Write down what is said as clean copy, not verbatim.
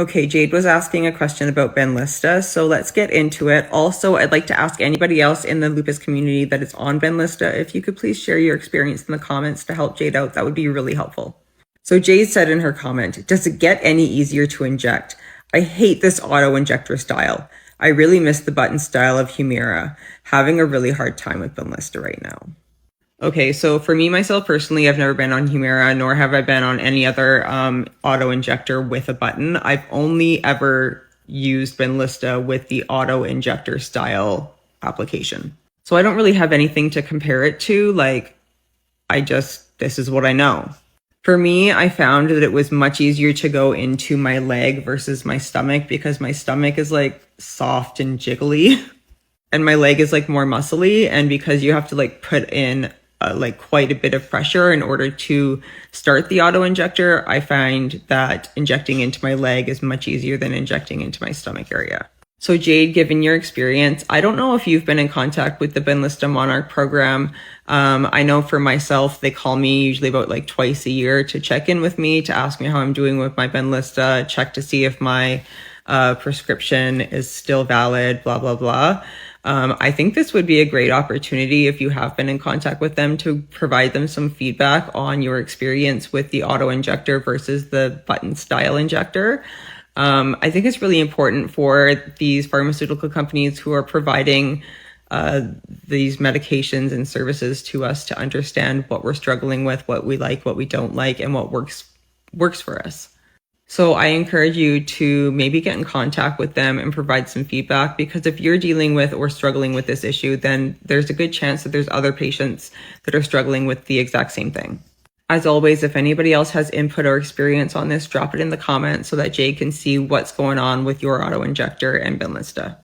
Okay, Jade was asking a question about Benlysta, so let's get into it. Also, I'd like to ask anybody else in the lupus community that is on Benlysta, if you could please share your experience in the comments to help Jade out, that would be really helpful. So Jade said in her comment, does it get any easier to inject? I hate this auto-injector style. I really miss the button style of Humira. Having a really hard time with Benlysta right now. Okay, so for me, myself personally, I've never been on Humira, nor have I been on any other auto-injector with a button. I've only ever used Benlysta with the auto-injector style application. So I don't really have anything to compare it to. This is what I know. For me, I found that it was much easier to go into my leg versus my stomach because my stomach is like soft and jiggly and my leg is like more muscly. And because you have to like put in quite a bit of pressure in order to start the auto injector, I find that injecting into my leg is much easier than injecting into my stomach area. So Jade, given your experience, I don't know if you've been in contact with the Benlysta Monarch program. I know for myself, they call me usually about like twice a year to check in with me, to ask me how I'm doing with my Benlysta, check to see if my prescription is still valid, blah, blah, blah. I think this would be a great opportunity if you have been in contact with them to provide them some feedback on your experience with the auto injector versus the button style injector. I think it's really important for these pharmaceutical companies who are providing these medications and services to us to understand what we're struggling with, what we like, what we don't like, and what works for us. So I encourage you to maybe get in contact with them and provide some feedback, because if you're dealing with or struggling with this issue, then there's a good chance that there's other patients that are struggling with the exact same thing. As always, if anybody else has input or experience on this, drop it in the comments so that Jade can see what's going on with your auto-injector and Benlysta.